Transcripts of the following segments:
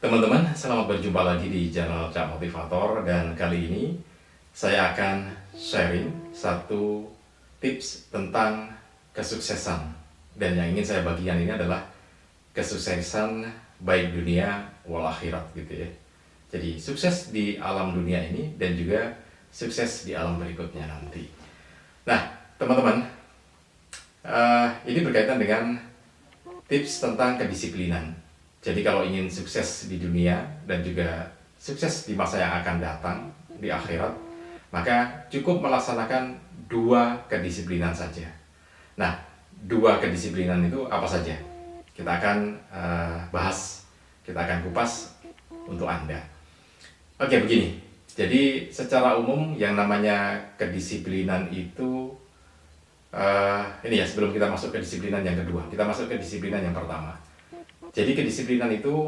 Teman-teman, selamat berjumpa lagi di channel Cak Motivator, dan kali ini saya akan sharing satu tips tentang kesuksesan. Dan yang ingin saya bagikan ini adalah kesuksesan baik dunia wal akhirat gitu ya. Jadi sukses di alam dunia ini dan juga sukses di alam berikutnya nanti. Nah, teman-teman, ini berkaitan dengan tips tentang kedisiplinan. Jadi kalau ingin sukses di dunia dan juga sukses di masa yang akan datang di akhirat, maka cukup melaksanakan dua kedisiplinan saja. Nah, dua kedisiplinan itu apa saja? Kita akan bahas, kita akan kupas untuk Anda. Oke, begini. Jadi secara umum yang namanya kedisiplinan itu, ini ya, sebelum kita masuk ke disiplinan yang kedua, kita masuk ke disiplinan yang pertama. Jadi kedisiplinan itu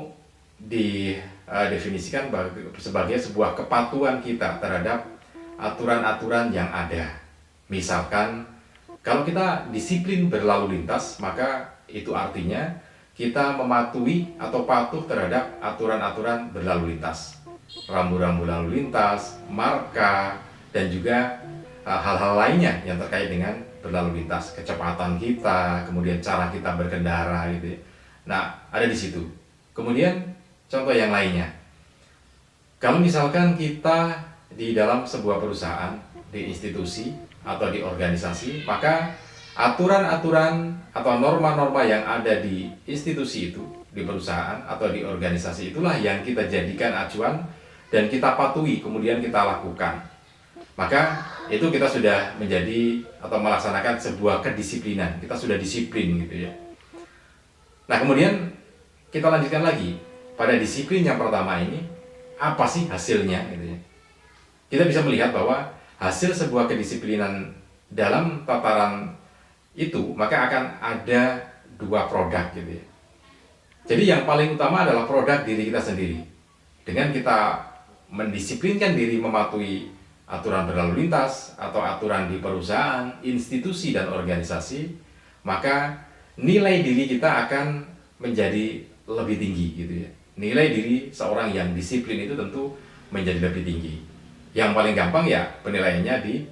didefinisikan sebagai sebuah kepatuhan kita terhadap aturan-aturan yang ada. Misalkan, kalau kita disiplin berlalu lintas, maka itu artinya kita mematuhi atau patuh terhadap aturan-aturan berlalu lintas. Rambu-rambu lalu lintas, marka, dan juga hal-hal lainnya yang terkait dengan berlalu lintas. Kecepatan kita, kemudian cara kita berkendara gitu ya. Nah, ada di situ. Kemudian contoh yang lainnya. Kalau misalkan kita di dalam sebuah perusahaan, di institusi atau di organisasi, maka aturan-aturan atau norma-norma yang ada di institusi itu, di perusahaan atau di organisasi itulah yang kita jadikan acuan dan kita patuhi, kemudian kita lakukan. Maka itu kita sudah menjadi atau melaksanakan sebuah kedisiplinan. Kita sudah disiplin gitu ya. Nah, kemudian kita lanjutkan lagi pada disiplin yang pertama ini, apa sih hasilnya gitu ya. Kita bisa melihat bahwa hasil sebuah kedisiplinan dalam tataran itu maka akan ada dua produk gitu ya. Jadi yang paling utama adalah produk diri kita sendiri. Dengan kita mendisiplinkan diri mematuhi aturan berlalu lintas atau aturan di perusahaan, institusi dan organisasi, maka nilai diri kita akan menjadi lebih tinggi gitu ya. Nilai diri seorang yang disiplin itu tentu menjadi lebih tinggi. Yang paling gampang ya penilaiannya di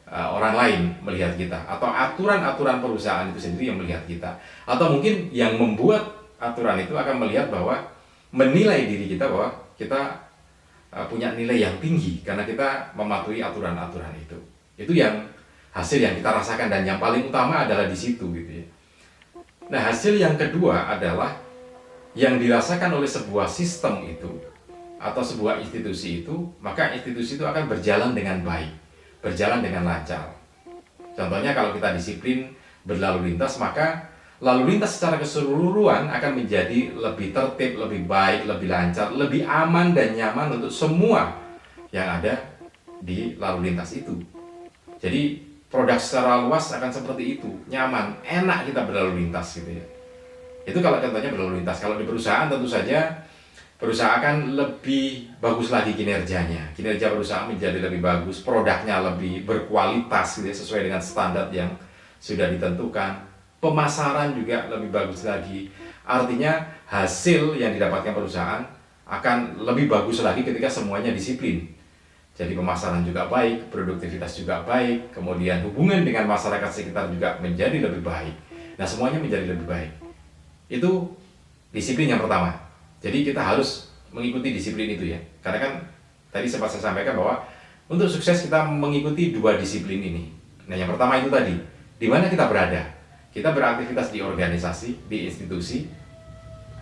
orang lain melihat kita, atau aturan-aturan perusahaan itu sendiri yang melihat kita, atau mungkin yang membuat aturan itu akan melihat bahwa menilai diri kita bahwa kita punya nilai yang tinggi karena kita mematuhi aturan-aturan itu. Itu yang hasil yang kita rasakan, dan yang paling utama adalah di situ gitu ya. Nah, hasil yang kedua adalah yang dirasakan oleh sebuah sistem itu atau sebuah institusi itu, maka institusi itu akan berjalan dengan baik, berjalan dengan lancar. Contohnya kalau kita disiplin berlalu lintas, maka lalu lintas secara keseluruhan akan menjadi lebih tertib, lebih baik, lebih lancar, lebih aman dan nyaman untuk semua yang ada di lalu lintas itu. Jadi produk secara luas akan seperti itu, nyaman, enak kita berlalu lintas gitu ya. Itu kalau contohnya berlalu lintas. Kalau di perusahaan tentu saja perusahaan akan lebih bagus lagi kinerjanya. Kinerja perusahaan menjadi lebih bagus, produknya lebih berkualitas gitu ya, sesuai dengan standar yang sudah ditentukan. Pemasaran juga lebih bagus lagi. Artinya hasil yang didapatkan perusahaan akan lebih bagus lagi ketika semuanya disiplin. Jadi pemasaran juga baik, produktivitas juga baik, kemudian hubungan dengan masyarakat sekitar juga menjadi lebih baik. Nah, semuanya menjadi lebih baik. Itu disiplin yang pertama. Jadi kita harus mengikuti disiplin itu ya. Karena kan tadi sempat saya sampaikan bahwa untuk sukses kita mengikuti dua disiplin ini. Nah, yang pertama itu tadi, di mana kita berada. Kita beraktivitas di organisasi, di institusi,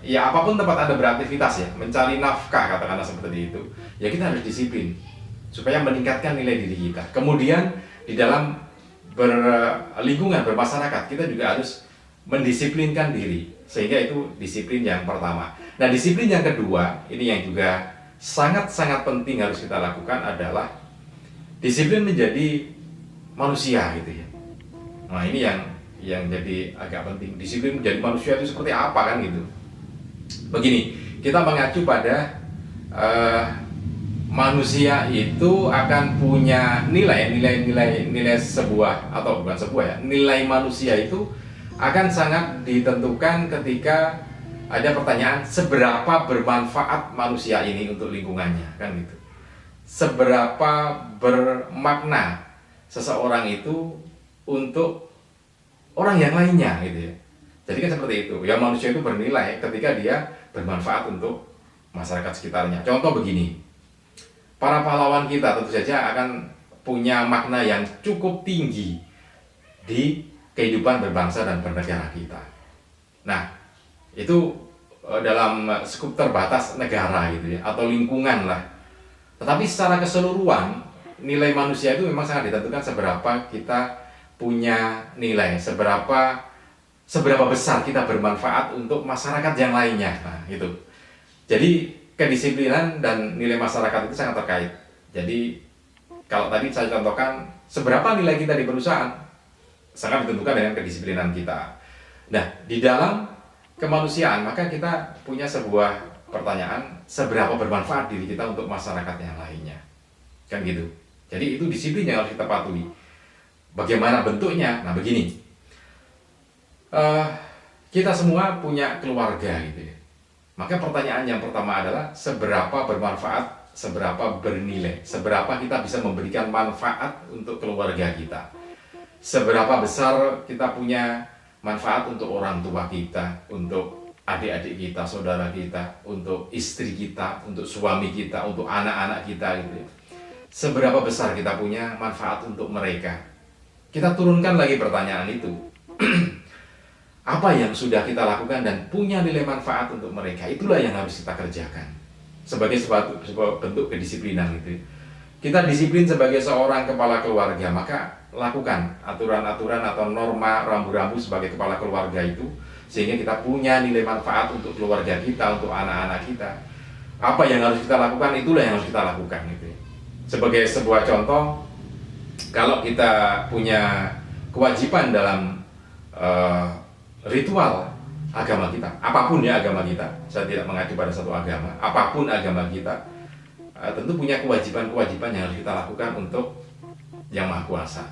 ya apapun tempat Anda beraktivitas ya, mencari nafkah katakanlah seperti itu, ya kita harus disiplin supaya meningkatkan nilai diri kita. Kemudian di dalam berlingkungan, bermasyarakat, kita juga harus mendisiplinkan diri. Sehingga itu disiplin yang pertama. Nah, disiplin yang kedua, ini yang juga sangat-sangat penting harus kita lakukan adalah disiplin menjadi manusia gitu ya. Nah, ini yang jadi agak penting. Disiplin menjadi manusia itu seperti apa kan gitu. Begini, kita mengacu pada manusia itu akan punya nilai sebuah, atau bukan sebuah ya, nilai manusia itu akan sangat ditentukan ketika ada pertanyaan, seberapa bermanfaat manusia ini untuk lingkungannya, kan gitu. Seberapa bermakna seseorang itu untuk orang yang lainnya gitu ya. Jadi kan seperti itu. Ya manusia itu bernilai ketika dia bermanfaat untuk masyarakat sekitarnya. Contoh begini. Para pahlawan kita tentu saja akan punya makna yang cukup tinggi di kehidupan berbangsa dan bernegara kita. Nah, itu dalam skup terbatas negara gitu ya, atau lingkungan lah. Tetapi secara keseluruhan nilai manusia itu memang sangat ditentukan seberapa kita punya nilai, seberapa besar kita bermanfaat untuk masyarakat yang lainnya. Nah, gitu. Jadi kedisiplinan dan nilai masyarakat itu sangat terkait. Jadi kalau tadi saya contohkan seberapa nilai kita di perusahaan sangat ditentukan dengan kedisiplinan kita. Nah, di dalam kemanusiaan maka kita punya sebuah pertanyaan, seberapa bermanfaat diri kita untuk masyarakat yang lainnya, kan gitu. Jadi itu disiplin yang harus kita patuhi. Bagaimana bentuknya? Nah begini, kita semua punya keluarga gitu ya. Maka pertanyaan yang pertama adalah seberapa bermanfaat, seberapa bernilai, seberapa kita bisa memberikan manfaat untuk keluarga kita. Seberapa besar kita punya manfaat untuk orang tua kita, untuk adik-adik kita, saudara kita, untuk istri kita, untuk suami kita, untuk anak-anak kita gitu ya. Seberapa besar kita punya manfaat untuk mereka. Kita turunkan lagi pertanyaan itu. Apa yang sudah kita lakukan dan punya nilai manfaat untuk mereka, itulah yang harus kita kerjakan. Sebagai sebuah bentuk kedisiplinan gitu ya. Kita disiplin sebagai seorang kepala keluarga, maka lakukan aturan-aturan atau norma rambu-rambu sebagai kepala keluarga itu, sehingga kita punya nilai manfaat untuk keluarga kita, untuk anak-anak kita. Apa yang harus kita lakukan, itulah yang harus kita lakukan gitu ya. Sebagai sebuah contoh, kalau kita punya kewajiban dalam ritual agama kita, apapun ya agama kita, saya tidak mengacu pada satu agama, apapun agama kita, tentu punya kewajiban-kewajiban yang harus kita lakukan untuk Yang Maha Kuasa.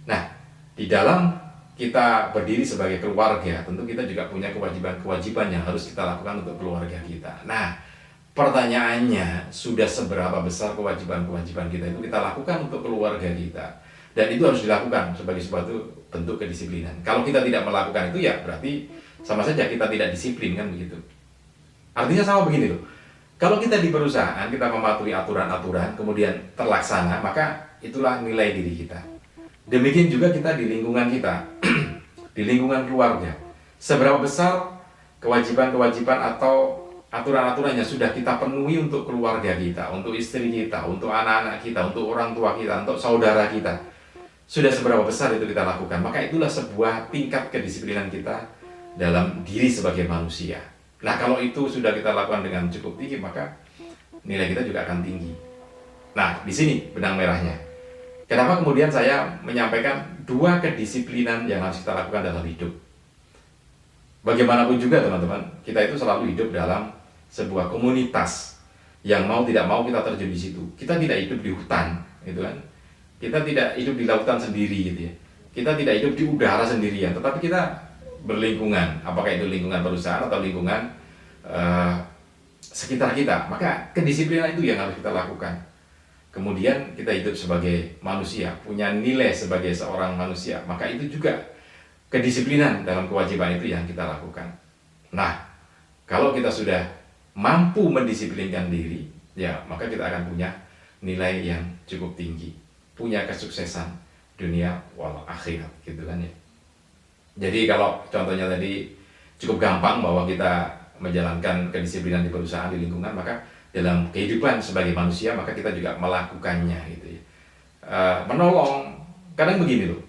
Nah, di dalam kita berdiri sebagai keluarga, tentu kita juga punya kewajiban-kewajiban yang harus kita lakukan untuk keluarga kita. Nah, pertanyaannya, sudah seberapa besar kewajiban-kewajiban kita itu kita lakukan untuk keluarga kita? Dan itu harus dilakukan sebagai suatu bentuk kedisiplinan. Kalau kita tidak melakukan itu, ya berarti sama saja kita tidak disiplin, kan begitu. Artinya sama begini loh. Kalau kita di perusahaan, kita mematuhi aturan-aturan, kemudian terlaksana, maka itulah nilai diri kita. Demikian juga kita di lingkungan kita, di lingkungan keluarga. Seberapa besar kewajiban-kewajiban atau aturan-aturan yang sudah kita penuhi untuk keluarga kita, untuk istri kita, untuk anak-anak kita, untuk orang tua kita, untuk saudara kita. Sudah seberapa besar itu kita lakukan, maka itulah sebuah tingkat kedisiplinan kita dalam diri sebagai manusia. Nah, kalau itu sudah kita lakukan dengan cukup tinggi, maka nilai kita juga akan tinggi. Nah, di sini benang merahnya. Kenapa kemudian saya menyampaikan dua kedisiplinan yang harus kita lakukan dalam hidup? Bagaimanapun juga teman-teman, kita itu selalu hidup dalam sebuah komunitas yang mau tidak mau kita terjun di situ. Kita tidak hidup di hutan, gitu kan? Kita tidak hidup di lautan sendiri, gitu ya. Kita tidak hidup di udara sendirian, tetapi kita berlingkungan, apakah itu lingkungan perusahaan atau lingkungan sekitar kita. Maka kedisiplinan itu yang harus kita lakukan. Kemudian kita hidup sebagai manusia, punya nilai sebagai seorang manusia, maka itu juga kedisiplinan dalam kewajiban itu yang kita lakukan. Nah, kalau kita sudah mampu mendisiplinkan diri, ya maka kita akan punya nilai yang cukup tinggi, punya kesuksesan dunia wal akhirat, gitu kan ya. Jadi kalau contohnya tadi cukup gampang bahwa kita menjalankan kedisiplinan di perusahaan, di lingkungan, maka dalam kehidupan sebagai manusia maka kita juga melakukannya gitu ya. Menolong, kadang begini loh,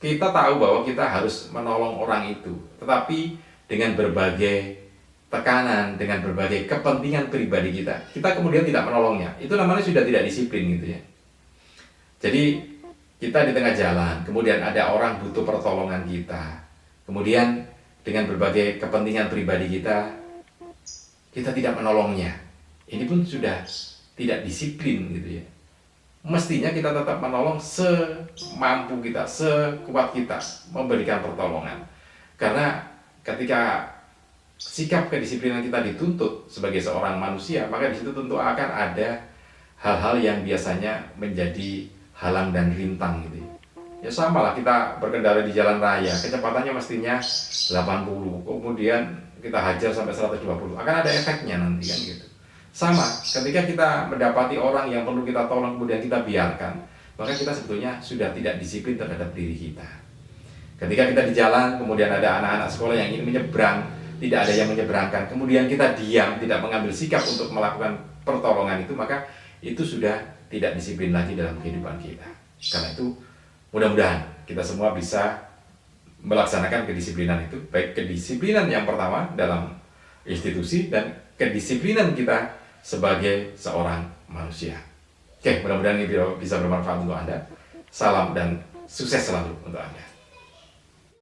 kita tahu bahwa kita harus menolong orang itu, tetapi dengan berbagai tekanan, dengan berbagai kepentingan pribadi kita kemudian tidak menolongnya. Itu namanya sudah tidak disiplin gitu ya. Jadi kita di tengah jalan, kemudian ada orang butuh pertolongan kita, kemudian dengan berbagai kepentingan pribadi kita tidak menolongnya. Ini pun sudah tidak disiplin gitu ya. Mestinya kita tetap menolong semampu kita, sekuat kita, memberikan pertolongan. Karena ketika sikap kedisiplinan kita dituntut sebagai seorang manusia, maka di situ tentu akan ada hal-hal yang biasanya menjadi halang dan rintang gitu. Ya sama lah, kita berkendara di jalan raya, kecepatannya mestinya 80, kemudian kita hajar sampai 120, akan ada efeknya nanti kan gitu. Sama, ketika kita mendapati orang yang perlu kita tolong kemudian kita biarkan, maka kita sebetulnya sudah tidak disiplin terhadap diri kita. Ketika kita di jalan, kemudian ada anak-anak sekolah yang ingin menyeberang, tidak ada yang menyeberangkan, kemudian kita diam, tidak mengambil sikap untuk melakukan pertolongan itu, maka itu sudah tidak disiplin lagi dalam kehidupan kita. Karena itu, mudah-mudahan kita semua bisa melaksanakan kedisiplinan itu, baik kedisiplinan yang pertama dalam institusi dan kedisiplinan kita sebagai seorang manusia. Oke, mudah-mudahan ini bisa bermanfaat untuk Anda. Salam dan sukses selalu untuk Anda.